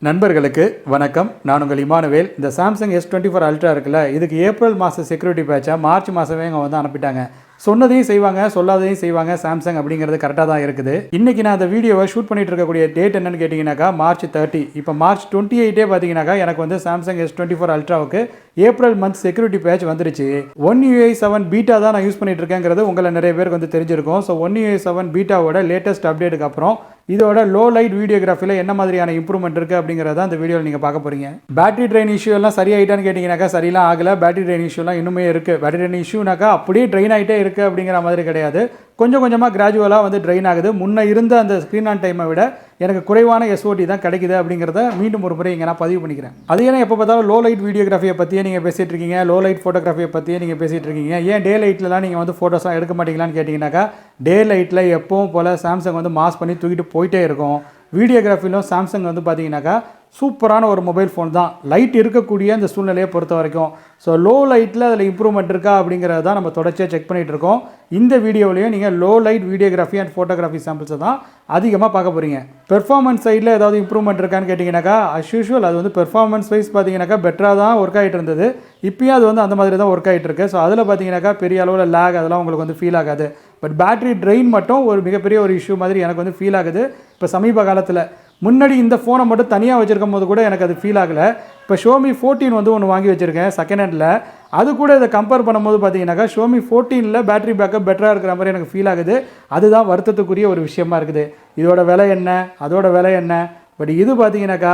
நண்பர்களுக்கு வணக்கம். நான் உங்கள் இமானுவேல். இந்த சாம்சங் S24 அல்ட்ரா இருக்குல்ல, இதுக்கு ஏப்ரல் மாத செக்யூரிட்டி பேட்சை மார்ச் மாதமே அவங்க வந்து அனுப்பிட்டாங்க. சொன்னதையும் செய்வாங்க, சொல்லாதையும் செய்வாங்க. சாம்சங் அப்படிங்கிறது கரெக்டாக தான் இருக்குது. இன்றைக்கி நான் அந்த வீடியோவை ஷூட் பண்ணிட்டு இருக்கக்கூடிய டேட் என்னன்னு கேட்டிங்கனாக்கா மார்ச் 30. இப்போ மார்ச் 28 பார்த்தீங்கன்னாக்கா எனக்கு வந்து சாம்சங் S24 அல்ட்ராவுக்கு ஏப்ரல் மந்த் செக்யூரிட்டி பேட்ச் வந்துருச்சு. One UI 7 பீட்டா தான் நான் யூஸ் பண்ணிட்டு இருக்கேங்கிறது உங்களை நிறைய பேருக்கு வந்து தெரிஞ்சிருக்கும். ஸோ One UI 7 பீட்டாவோட லேட்டஸ்ட் அப்டேட்டுக்கு அப்புறம் இதோட லோ லைட் வீடியோகிராஃபியில் என்ன மாதிரியான இம்ப்ரூவ்மெண்ட் இருக்குது அப்படிங்கிறத அந்த வீடியோவில் நீங்கள் பார்க்க போகிறீங்க. பேட்டரி ட்ரெயின் இஷ்யூ எல்லாம் சரியாயிட்டான்னு கேட்டிங்கனாக்கா சரியெல்லாம் ஆகலை. பேட்டரி ட்ரெயின் இஷ்யூலாம் இன்னுமே இருக்குது. பேட்டரி ட்ரெயின் இஷ்யூனாக்கா அப்படியே ட்ரெயின் ஆகிட்டே இருக்குது அப்படிங்கிற மாதிரி கிடையாது. கொஞ்சம் கொஞ்சமாக கிராஜுவலாக வந்து ட்ரெயின் ஆகுது. முன்னே இருந்த அந்த ஸ்க்ரீன் ஆன் டைமை விட எனக்கு குறைவான SOT தான் கிடைக்குது அப்படிங்கிறத மீண்டும் ஒரு முறை இங்கே நான் பதிவு பண்ணிக்கிறேன். அது ஏன்னா எப்போ பார்த்தாலும் லோ லைட் வீடியோகிராஃபியை பற்றியே நீங்கள் பேசிகிட்டு இருக்கீங்க, லோ லைட் ஃபோட்டோகிராஃபியை பற்றியே நீங்கள் பேசிகிட்டு இருக்கீங்க. ஏன் டே லைட்லலாம் நீங்கள் வந்து ஃபோட்டோஸ்லாம் எடுக்க மாட்டீங்களான்னு கேட்டிங்கனாக்கா டே லைட்டில் எப்பவும் போல் சாம்சங் வந்து மாஸ் பண்ணி தூக்கிட்டு போயிட்டே இருக்கும். வீடியோகிராஃபிலும் சாம்சங் வந்து பார்த்தீங்கன்னாக்கா சூப்பரான ஒரு மொபைல் ஃபோன் தான், லைட் இருக்கக்கூடிய அந்த சூழ்நிலையை பொறுத்த வரைக்கும். ஸோ லோ லைட்டில் அதில் இம்ப்ரூவ்மெண்ட் இருக்கா அப்படிங்கிறத தான் நம்ம தொடர்ச்சியாக செக் பண்ணிகிட்டு இருக்கோம். இந்த வீடியோவிலையும் நீங்கள் low light videography and photography சாம்பிள்ஸை தான் அதிகமாக பார்க்க போகிறீங்க. பெர்ஃபார்மன்ஸ் சைடில் ஏதாவது இம்ப்ரூவ்மெண்ட் இருக்கான்னு கேட்டிங்கனாக்கா அஸ் யூஷுவல் அது வந்து பெர்ஃபார்மன்ஸ் வைஸ் பார்த்தீங்கன்னாக்கா பெட்டராக தான் ஒர்க் ஆகிட்டு இருந்தது. இப்போயும் அது வந்து அந்த மாதிரி தான் ஒர்க் ஆகிட்டு இருக்கு. ஸோ அதில் பார்த்தீங்கன்னாக்கா பெரிய அளவில் லேக் அதெல்லாம் உங்களுக்கு வந்து ஃபீல் ஆகாது. பட் பேட்டரி ட்ரெயின் மட்டும் ஒரு மிகப்பெரிய ஒரு இஷ்யூ மாதிரி எனக்கு வந்து ஃபீல் ஆகுது. இப்போ சமீப காலத்தில் முன்னாடி இந்த ஃபோனை மட்டும் தனியாக வச்சுருக்கும் போது கூட எனக்கு அது ஃபீல் ஆகலை. இப்போ Xiaomi 14 வந்து ஒன்று வாங்கி வச்சுருக்கேன் செகண்ட் ஹேண்டில். அது கூட இதை கம்பேர் பண்ணும்போது பார்த்தீங்கன்னாக்கா Xiaomi 14 பேட்டரி பேக்கப் பெட்டராக இருக்கிற மாதிரி எனக்கு ஃபீல் ஆகுது. அதுதான் வருத்தத்துக்குரிய ஒரு விஷயமா இருக்குது. இதோட விலை என்ன, அதோட விலை என்ன? பட் இது பார்த்தீங்கன்னாக்கா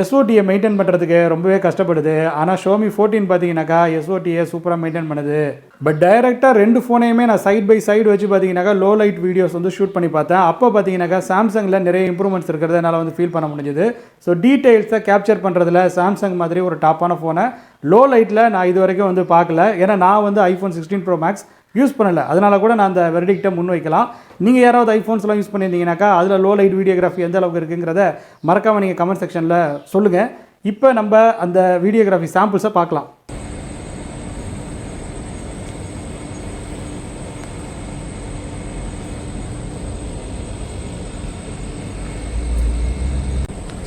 SOTயை மெயின்டைன் பண்ணுறதுக்கு ரொம்பவே கஷ்டப்படுது. ஆனால் Xiaomi 14 பார்த்தீங்கன்னாக்கா SOTயை சூப்பராக மெயின்டைன் பண்ணுது. பட் டைரெக்டாக ரெண்டு ஃபோனையுமே நான் சைட் பை சைடு வச்சு பார்த்தீங்கன்னாக்கா லோ லைட் வீடியோஸ் வந்து ஷூட் பண்ணி பார்த்தேன். அப்போ பார்த்தீங்கன்னாக்கா சாம்சங்கில் நிறைய இம்ப்ரூவ்மெண்ட்ஸ் இருக்கிறத என்னால் வந்து ஃபீல் பண்ண முடிஞ்சுது. ஸோ டீட்டெயில்ஸை கேப்சர் பண்ணுறதுல சாம்சங் மாதிரி ஒரு டாப்பான ஃபோனை லோ லைட்டில் நான் இது வரைக்கும் வந்து பார்க்கல. ஏன்னா நான் வந்து iPhone 16 Pro Max யூஸ் பண்ணலை. அதனால கூட நான் அந்த வெர்டிக்ட்டை முன் வைக்கலாம். நீங்கள் யாராவது ஐஃபோன்ஸ்லாம் யூஸ் பண்ணியிருந்தீங்கன்னாக்கா அதில் லோ லைட் வீடியோகிராஃபி எந்த அளவுக்கு இருக்குங்கிறத மறக்காமல் நீங்கள் கமெண்ட் செக்ஷனில் சொல்லுங்கள். இப்போ நம்ம அந்த வீடியோகிராஃபி சாம்பிள்ஸை பார்க்கலாம்.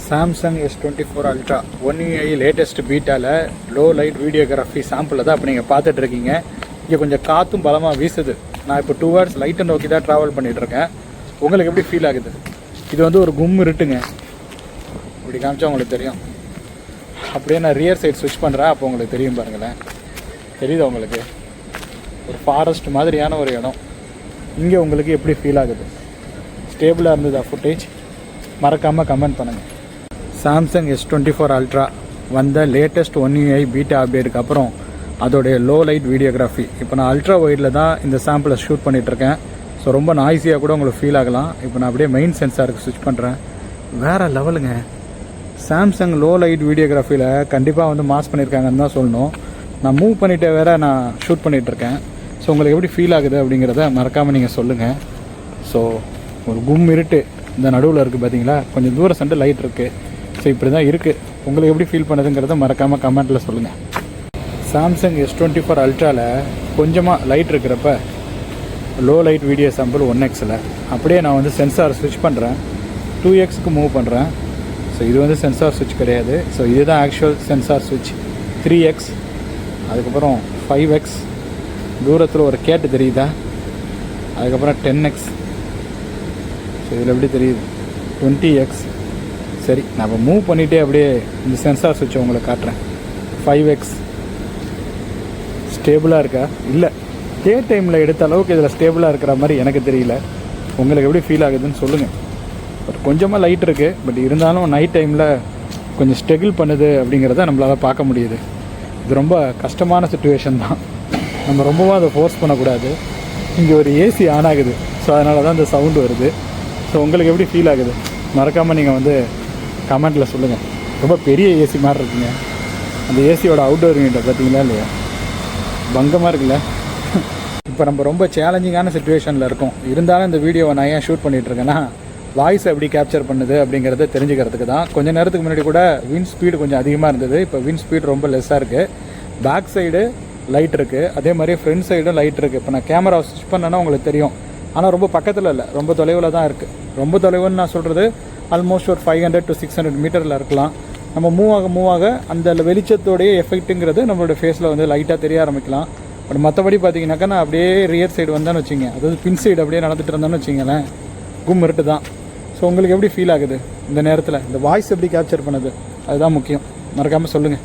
சாம்சங் S24 அல்ட்ரா One UI லேட்டஸ்ட் பீட்டாவில் லோ லைட் வீடியோகிராஃபி சாம்பிளை தான் இப்போ நீங்கள் பார்த்துட்டு இருக்கீங்க. இங்கே கொஞ்சம் காற்றும் பலமாக வீசுது. நான் இப்போ 2 hours லைட்டை நோக்கி தான் ட்ராவல் பண்ணிகிட்ருக்கேன். உங்களுக்கு எப்படி ஃபீல் ஆகுது? இது வந்து ஒரு கும் இருட்டுங்க. இப்படி காமிச்சா உங்களுக்கு தெரியும். அப்படியே நான் ரியர் சைட் ஸ்விட்ச் பண்ணுறேன். அப்போ உங்களுக்கு தெரியும் பாருங்களேன். தெரியுது உங்களுக்கு? ஒரு ஃபாரஸ்ட் மாதிரியான ஒரு இடம். இங்கே உங்களுக்கு எப்படி ஃபீல் ஆகுது? ஸ்டேபிளாக இருந்ததா ஃபுட்டேஜ்? மறக்காமல் கமெண்ட் பண்ணுங்கள். சாம்சங் S24 அல்ட்ரா வந்த லேட்டஸ்ட் One UI பீட்டா அப்டேட்டுக்கு அப்புறம் அதோடைய லோ லைட் வீடியோகிராஃபி இப்போ நான் அல்ட்ரா வைடில் தான் இந்த சாம்பிளை ஷூட் பண்ணிகிட்ருக்கேன். ஸோ ரொம்ப நாய்ஸியாக கூட உங்களுக்கு ஃபீல் ஆகலாம். இப்போ நான் அப்படியே மெயின் சென்சாருக்கு ஸ்விட்ச் பண்ணுறேன். வேறு லெவலுங்க. சாம்சங் லோ லைட் வீடியோகிராஃபியில் கண்டிப்பாக வந்து மாஸ் பண்ணியிருக்காங்கன்னு தான் சொல்லணும். நான் மூவ் பண்ணிவிட்டு வேறு நான் ஷூட் பண்ணிகிட்ருக்கேன். ஸோ உங்களுக்கு எப்படி ஃபீல் ஆகுது அப்படிங்கிறத மறக்காமல் நீங்கள் சொல்லுங்கள். ஸோ ஒரு கும் இருட்டு இந்த நடுவில் இருக்குது பார்த்தீங்களா? கொஞ்சம் தூரம் சென்று லைட் இருக்குது. ஸோ இப்படி தான் இருக்குது. உங்களுக்கு எப்படி ஃபீல் பண்ணுதுங்கிறத மறக்காமல் கமெண்ட்டில் சொல்லுங்கள். சாம்சங் S24 அல்ட்ராவில் கொஞ்சமாக லைட் இருக்கிறப்ப லோ லைட் வீடியோ சாம்பிள் 1xல் அப்படியே நான் வந்து சென்சார் ஸ்விட்ச் பண்ணுறேன். 2xக்கு மூவ் பண்ணுறேன். ஸோ இது வந்து சென்சார் ஸ்விட்ச் கிடையாது. ஸோ இதுதான் ஆக்சுவல் சென்சார் ஸ்விட்ச். 3x, அதுக்கப்புறம் 5x, தூரத்தில் ஒரு கேட்டு தெரியுதா? அதுக்கப்புறம் 10x. ஸோ இதில் எப்படி தெரியுது? 20x. சரி, நான் இப்போ மூவ் பண்ணிகிட்டே அப்படியே இந்த சென்சார் ஸ்விட்சை உங்களுக்கு காட்டுறேன். 5x ஸ்டேபிளாக இருக்கா? இல்லை, டே டைமில் எடுத்த அளவுக்கு இதில் ஸ்டேபிளாக இருக்கிற மாதிரி எனக்கு தெரியல. உங்களுக்கு எப்படி ஃபீல் ஆகுதுன்னு சொல்லுங்கள். பட் கொஞ்சமாக லைட் இருக்குது. பட் இருந்தாலும் நைட் டைமில் கொஞ்சம் ஸ்ட்ரகிள் பண்ணுது அப்படிங்கிறத நம்மளால் பார்க்க முடியுது. இது ரொம்ப கஷ்டமான சுச்சுவேஷன் தான். நம்ம ரொம்பவும் அதை ஃபோர்ஸ் பண்ணக்கூடாது. இங்கே ஒரு ஏசி ஆன் ஆகுது. ஸோ அதனால தான் இந்த சவுண்டு வருது. ஸோ உங்களுக்கு எப்படி ஃபீல் ஆகுது? மறக்காமல் நீங்கள் வந்து கமெண்ட்டில் சொல்லுங்கள். ரொம்ப பெரிய ஏசி மாதிரி இருக்குங்க. அந்த ஏசியோட அவுட்டோர் யூனிட்டை பார்த்தீங்களா இல்லையா? பங்கமாக இருக்குல்ல? இப்போ நம்ம ரொம்ப சேலஞ்சிங்கான சுச்சுவேஷனில் இருக்கோம். இருந்தாலும் இந்த வீடியோவை நான் ஏன் ஷூட் பண்ணிகிட்ருக்கேன்னா வாய்ஸ் எப்படி கேப்சர் பண்ணுது அப்படிங்கிறத தெரிஞ்சுக்கிறதுக்கு தான். கொஞ்சம் நேரத்துக்கு முன்னாடி கூட விண்ட் ஸ்பீடு கொஞ்சம் அதிகமாக இருந்தது. இப்போ விண்ட் ஸ்பீடு ரொம்ப லெஸ்ஸாக இருக்குது. பேக் சைடு லைட் இருக்குது, அதே மாதிரி ஃப்ரண்ட் சைடும் லைட் இருக்குது. இப்போ நான் கேமரா ஸ்விட்ச் பண்ணேன்னா உங்களுக்கு தெரியும். ஆனால் ரொம்ப பக்கத்தில் இல்லை, ரொம்ப தொலைவில் தான் இருக்குது. ரொம்ப தொலைவுன்னு நான் சொல்கிறது ஆல்மோஸ்ட் ஒரு 500 to 600 மீட்டரில் இருக்கலாம். நம்ம மூவ் ஆக அந்த வெளிச்சத்தோடைய எஃபெக்ட்டுங்கிறது நம்மளோட ஃபேஸில் வந்து லைட்டாக தெரிய ஆரம்பிக்கலாம். பட் மற்றபடி பார்த்தீங்கன்னாக்கா நான் அப்படியே ரியர் சைடு வந்தேன்னு வச்சுங்க, அதாவது பின் சைடு அப்படியே நடந்துட்டு இருந்தேன்னு வச்சிங்களேன், இருட்டு தான். ஸோ உங்களுக்கு எப்படி ஃபீல் ஆகுது இந்த நேரத்தில்? இந்த வாய்ஸ் எப்படி கேப்சர் பண்ணுது, அதுதான் முக்கியம். மறக்காமல் சொல்லுங்கள்.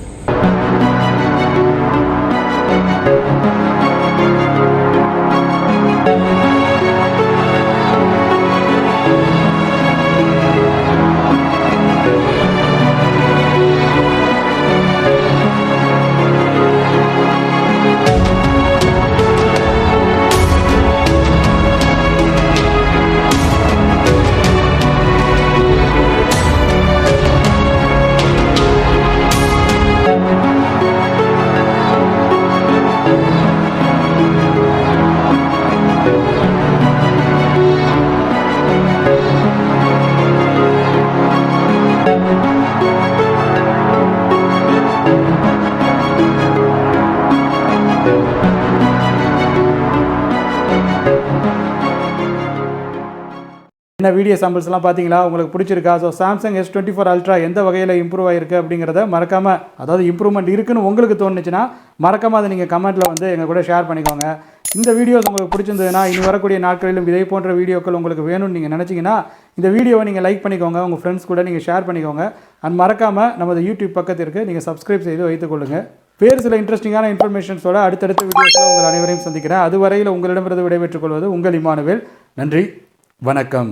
என்ன வீடியோ சாம்பிள்ஸ்லாம் பார்த்தீங்களா? உங்களுக்கு பிடிச்சிருக்கா? ஸோ சாம்சங் S24 அல்ட்ரா எந்த வகையில் இம்ப்ரூவ் ஆகிருக்கு அப்படிங்கிறத மறக்காமல், அதாவது இம்ப்ரூவ்மெண்ட் இருக்குன்னு உங்களுக்கு தோணுச்சுன்னா மறக்காமல் அதை நீங்கள் கமெண்ட்டில் வந்து எங்கள் கூட ஷேர் பண்ணிக்கோங்க. இந்த வீடியோஸ் உங்களுக்கு பிடிச்சிருந்ததுன்னா இனி வரக்கூடிய நாட்களிலும் இதே போன்ற வீடியோக்கள் உங்களுக்கு வேணும்னு நீங்கள் நினச்சிங்கன்னா இந்த வீடியோவை நீங்கள் லைக் பண்ணிக்கோங்க, உங்கள் ஃப்ரெண்ட்ஸ் கூட நீங்கள் ஷேர் பண்ணிக்கோங்க. அண்ட் மறக்காமல் நமது யூடியூப் பக்கத்திற்கு நீங்கள் சப்ஸ்கிரைப் செய்து வைத்துக்கொள்ளுங்கள். வேறு சில இன்ட்ரெஸ்டிங்கான இன்ஃபர்மேஷன்ஸோட அடுத்தடுத்த வீடியோஸில் உங்கள் அனைவரையும் சந்திக்கிறேன். அதுவரையில் உங்களிடமிருந்து விடைபெற்றுக் கொள்வது உங்கள் இமானுவேல். நன்றி, வணக்கம்.